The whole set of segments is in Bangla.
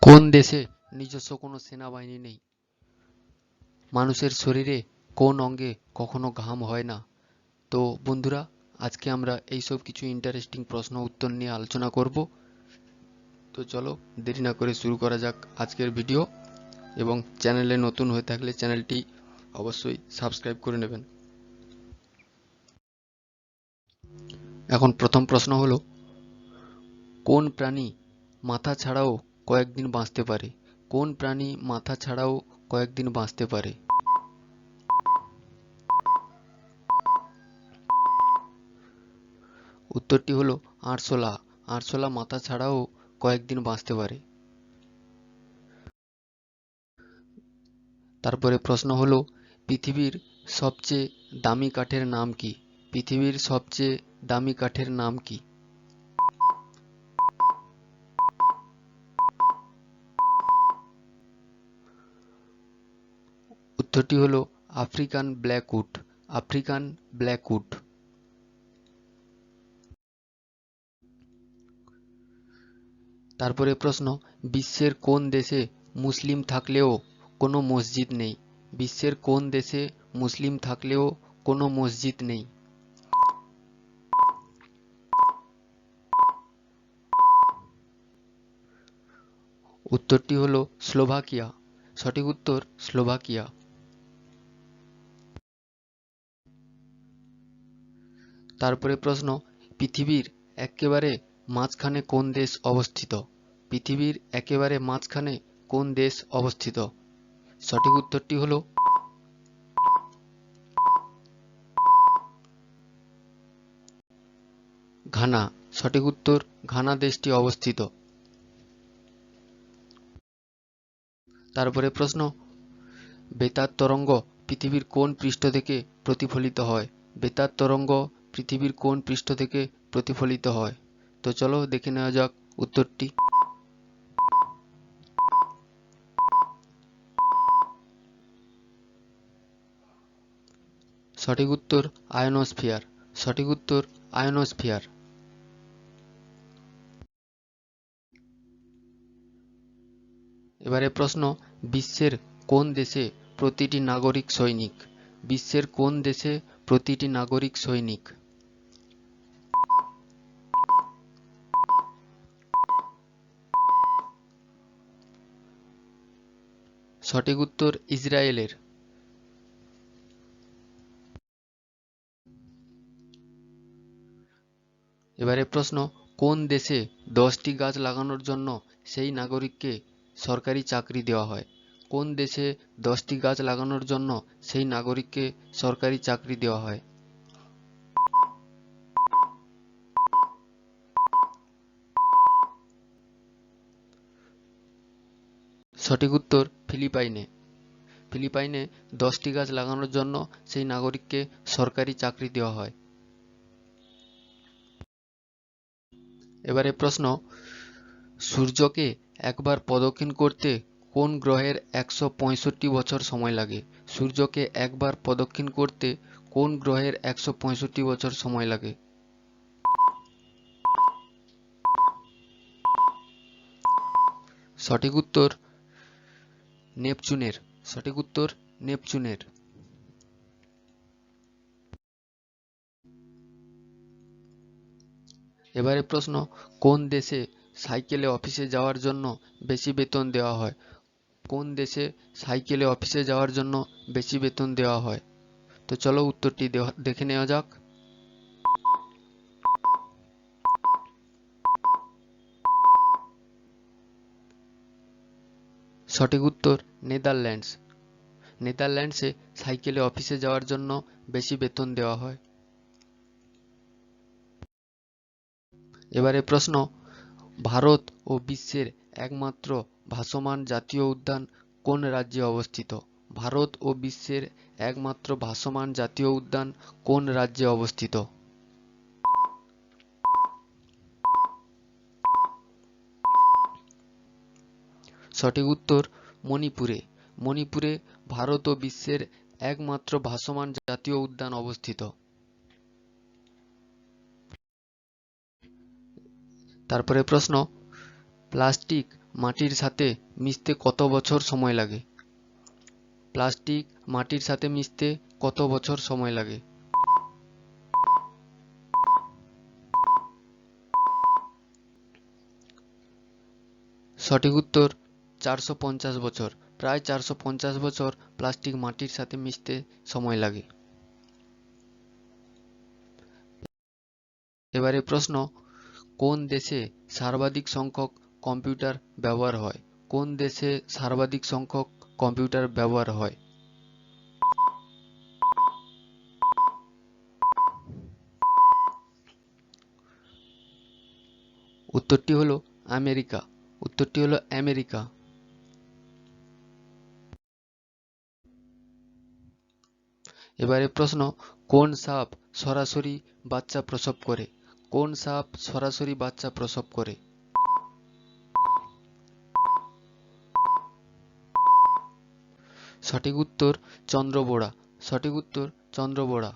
কোন দেশে নিজস্ব কোনো সেনাবাহিনী নেই? মানুষের শরীরে কোন অঙ্গে কখনো ঘাম হয় না? তো বন্ধুরা, আজকে আমরা এইসব কিছু ইন্টারেস্টিং প্রশ্ন উত্তর নিয়ে আলোচনা করব। তো চলো দেরি না করে শুরু করা যাক আজকের ভিডিও, এবং চ্যানেলে নতুন হয়ে থাকলে চ্যানেলটি অবশ্যই সাবস্ক্রাইব করে নেবেন। এখন প্রথম প্রশ্ন হলো, কোন প্রাণী মাথা ছাড়াও কয়েকদিন বাঁচতে পারে? কোন প্রাণী মাথা ছাড়াও কয়েকদিন বাঁচতে পারে? উত্তরটি হলো আরশোলা। আরশোলা মাথা ছাড়াও কয়েকদিন বাঁচতে পারে। তারপরে প্রশ্ন হলো, পৃথিবীর সবচেয়ে দামি কাঠের নাম কি? পৃথিবীর সবচেয়ে দামি কাঠের নাম কি? উত্তরটি হলো আফ্রিকান ব্ল্যাকউড। African Blackwood. তারপরে প্রশ্ন, বিশ্বের কোন দেশে মুসলিম থাকলেও কোনো মসজিদ নেই? বিশ্বের কোন দেশে মুসলিম থাকলেও কোনো মসজিদ নেই? উত্তরটি হলো স্লোভাকিয়া। সঠিক উত্তর স্লোভাকিয়া। তারপরে প্রশ্ন, পৃথিবীর একেবারে মাঝখানে কোন দেশ অবস্থিত? পৃথিবীর একেবারে মাঝখানে কোন দেশ অবস্থিত? সঠিক উত্তরটি হলো ঘানা। সঠিক উত্তর ঘানা দেশটি অবস্থিত। তারপরে প্রশ্ন, বেতার তরঙ্গ পৃথিবীর কোন পৃষ্ঠ থেকে প্রতিফলিত হয়? বেতার তরঙ্গ পৃথিবীর কোন পৃষ্ঠ থেকে প্রতিফলিত হয়? তো চলো দেখে নেওয়া যাক উত্তরটি। সঠিক উত্তর আয়নোস্ফিয়ার। সঠিক উত্তর আয়নোস্ফিয়ার। এবারে প্রশ্ন, বিশ্বের কোন দেশে প্রতিটি নাগরিক সৈনিক? বিশ্বের কোন দেশে প্রতিটি নাগরিক সৈনিক? সঠিক উত্তর ইসরায়েলের। এবারে প্রশ্ন, কোন দেশে 10টি গাছ লাগানোর জন্য সেই নাগরিককে সরকারি চাকরি দেওয়া হয়? কোন দেশে 10টি গাছ লাগানোর জন্য সেই নাগরিককে সরকারি চাকরি দেওয়া হয়? সঠিক উত্তর ফিলিপাইনে। ফিলিপাইনে 10টি গাছ লাগানোর জন্য সেই নাগরিককে সরকারি চাকরি দেওয়া হয়। এবারে প্রশ্ন, সূর্যকে একবার প্রদক্ষিণ করতে কোন গ্রহের 165 বছর সময় লাগে? সূর্যকে একবার প্রদক্ষিণ করতে কোন গ্রহের 165 বছর সময় লাগে? সঠিক উত্তর নেপচুনের। সঠিক উত্তর নেপচুনের। এবারে প্রশ্ন, কোন দেশে সাইকেলে অফিসে যাওয়ার জন্য বেশি বেতন দেওয়া হয়? কোন দেশে সাইকেলে অফিসে যাওয়ার জন্য বেশি বেতন দেওয়া হয়? তো চলো উত্তরটি দেখে নেওয়া যাক। সঠিক উত্তর নেদারল্যান্ডস। নেদারল্যান্ডসে সাইকেলে অফিসে যাওয়ার জন্য বেশি বেতন দেওয়া হয়। এবারে প্রশ্ন, ভারত ও বিশ্বের একমাত্র ভাসমান জাতীয় উদ্যান কোন রাজ্যে অবস্থিত? ভারত ও বিশ্বের একমাত্র ভাসমান জাতীয় উদ্যান কোন রাজ্যে অবস্থিত? সঠিক উত্তর মণিপুরে। মণিপুরে ভারত ও বিশ্বের একমাত্র ভাসমান জাতীয় উদ্যান অবস্থিত। তারপরে প্রশ্ন, প্লাস্টিক মাটির সাথে মিশতে কত বছর সময় লাগে? প্লাস্টিক মাটির সাথে মিশতে কত বছর সময় লাগে? সঠিক উত্তর 450 বছর। প্রায় 450 বছর প্লাস্টিক মাটির সাথে মিশতে সময় লাগে। এবারে প্রশ্ন, কোন দেশে সর্বাধিক সংখ্যক কম্পিউটার ব্যবহার হয়? কোন দেশে সর্বাধিক সংখ্যক কম্পিউটার ব্যবহার হয়? উত্তরটি হলো আমেরিকা। উত্তরটি হলো আমেরিকা। এবারে প্রশ্ন, কোন সাপ সরাসরি বাচ্চা প্রসব করে? কোন সাপ সরাসরি বাচ্চা প্রসব করে? সঠিক উত্তর চন্দ্রবোড়া। সঠিক উত্তর চন্দ্রবোড়া।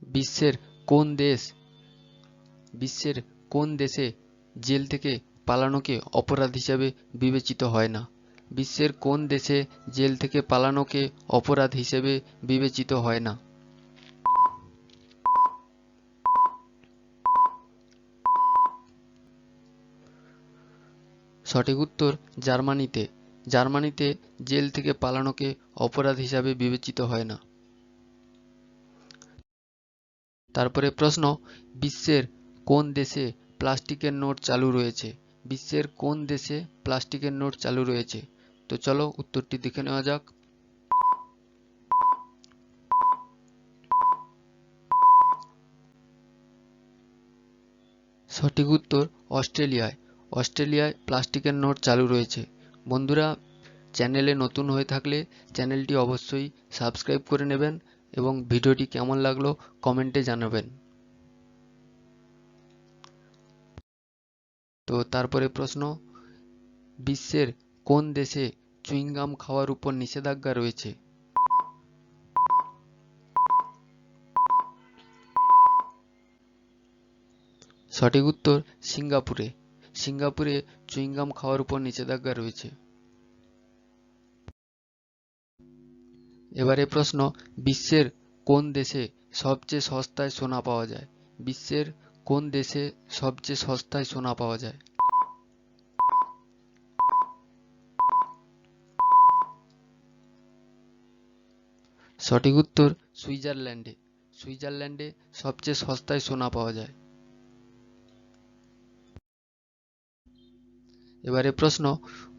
বিশ্বের কোন দেশ বিশ্বের কোন দেশে জেল থেকে পালানোকে অপরাধ হিসেবে বিবেচিত হয় না? বিশ্বের কোন দেশে জেল থেকে পালানোকে অপরাধ হিসেবে বিবেচিত হয় না? সঠিক উত্তর জার্মানিতে। জার্মানিতে জেল থেকে পালানোকে অপরাধ হিসাবে বিবেচিত হয় না। তারপরে প্রশ্ন, বিশ্বের কোন দেশে প্লাস্টিকের নোট চালু রয়েছে? বিশ্বের কোন দেশে প্লাস্টিকের নোট চালু রয়েছে? তো চলো উত্তরটি দেখে নেওয়া যাক। সঠিক উত্তর অস্ট্রেলিয়ায়। অস্ট্রেলিয়ায় প্লাস্টিকের নোট চালু রয়েছে। বন্ধুরা, চ্যানেলে নতুন হয়ে থাকলে চ্যানেলটি অবশ্যই সাবস্ক্রাইব করে নেবেন এবং ভিডিওটি কেমন লাগলো কমেন্টে জানাবেন। তো তারপরে প্রশ্ন, বিশ্বের কোন দেশে চুইংগাম খাওয়ার উপর নিষেধাজ্ঞা রয়েছে? সঠিক উত্তর সিঙ্গাপুরে। সিঙ্গাপুরে চুইংগাম খাওয়ার উপর নিষেধাজ্ঞা রয়েছে। এবারে প্রশ্ন, বিশ্বের কোন দেশে সবচেয়ে সস্তায় সোনা পাওয়া যায়? বিশ্বের কোন দেশে সবচেয়ে সস্তায় সোনা পাওয়া যায়? সঠিক উত্তর সুইজারল্যান্ডে। সুইজারল্যান্ডে সবচেয়ে সস্তায় সোনা পাওয়া যায়। এবারে প্রশ্ন,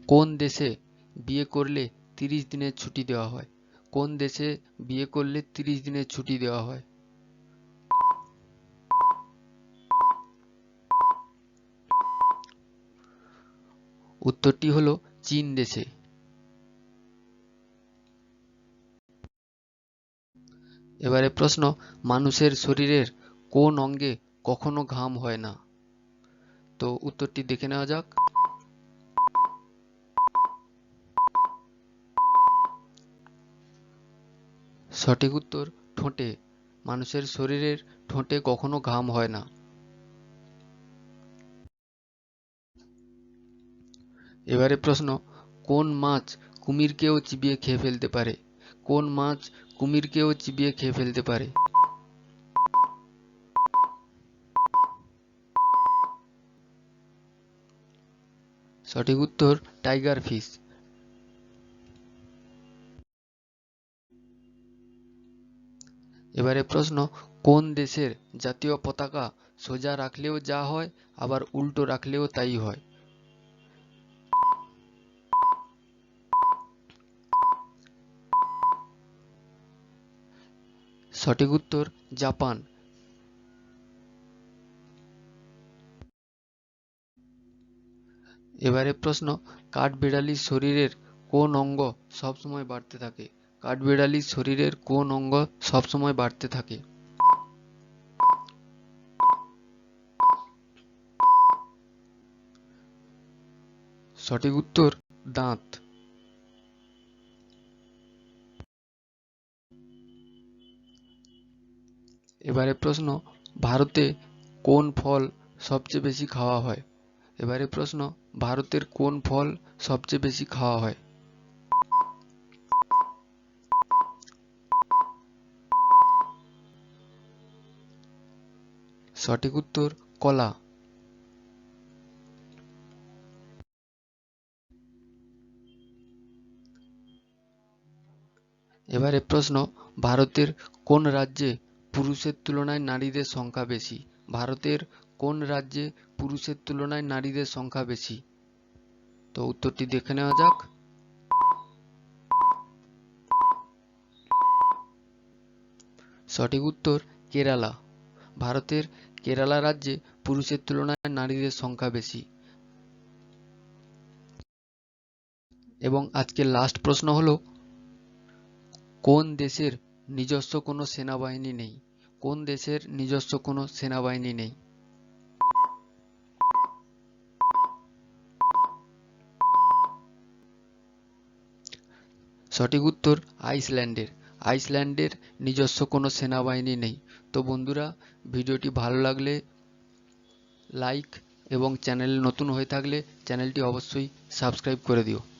কোন দেশে বিয়ে করলে 30 দিনের ছুটি দেওয়া হয়? কোন দেশে বিয়ে করলে 30 দিনের ছুটি দেওয়া হয়? উত্তরটি হলো চীন দেশে। এবারে প্রশ্ন, মানুষের শরীরের কোন অঙ্গে কখনো ঘাম হয় না? তো উত্তরটি দেখে নেওয়া যাক। সঠিক উত্তর ঠোঁটে। মানুষের শরীরের ঠোঁটে কখনো ঘাম হয় না। এবারে প্রশ্ন, কোন মাছ কুমিরকেও চিবিয়ে খেয়ে ফেলতে পারে? কোন মাছ কুমিরকেও চিবিয়ে খেয়ে ফেলতে পারে? সঠিক উত্তর টাইগার ফিশ। এবারে প্রশ্ন, কোন দেশের জাতীয় পতাকা সোজা রাখলেও যা হয় আবার উল্টো রাখলেও তাই হয়? সঠিক উত্তর জাপান। এবারে প্রশ্ন, কাঠবিড়ালির শরীরের কোন অঙ্গ সবসময় বাড়তে থাকে? কাঠবিড়ালির শরীরের কোন অঙ্গ সবসময় বাড়তে থাকে? সঠিক উত্তর দাঁত। এবারে প্রশ্ন, ভারতে কোন ফল সবচেয়ে বেশি খাওয়া হয়? এবারে প্রশ্ন, ভারতের কোন ফল সবচেয়ে বেশি খাওয়া হয়? সঠিক উত্তর কলা। এবারে প্রশ্ন, ভারতের কোন রাজ্যে পুরুষের তুলনায় নারীদের সংখ্যা বেশি? ভারতের কোন রাজ্যে পুরুষের তুলনায় নারীদের সংখ্যা বেশি? তো উত্তরটি দেখে নেওয়া যাক। সঠিক উত্তর কেরালা। ভারতের কেরালা রাজ্যে পুরুষের তুলনায় নারীদের সংখ্যা বেশি। এবং আজকের লাস্ট প্রশ্ন হলো, কোন দেশের নিজস্ব কোনো সেনাবাহিনী নেই? কোন দেশের নিজস্ব কোনো সেনাবাহিনী নেই? সঠিক উত্তর আইসল্যান্ডের। আইসল্যান্ডের নিজস্ব কোনো সেনাবাহিনী নেই। তো বন্ধুরা, ভিডিওটি ভালো লাগলে লাইক এবং চ্যানেলে নতুন হয়ে থাকলে চ্যানেলটি অবশ্যই সাবস্ক্রাইব করে দিও।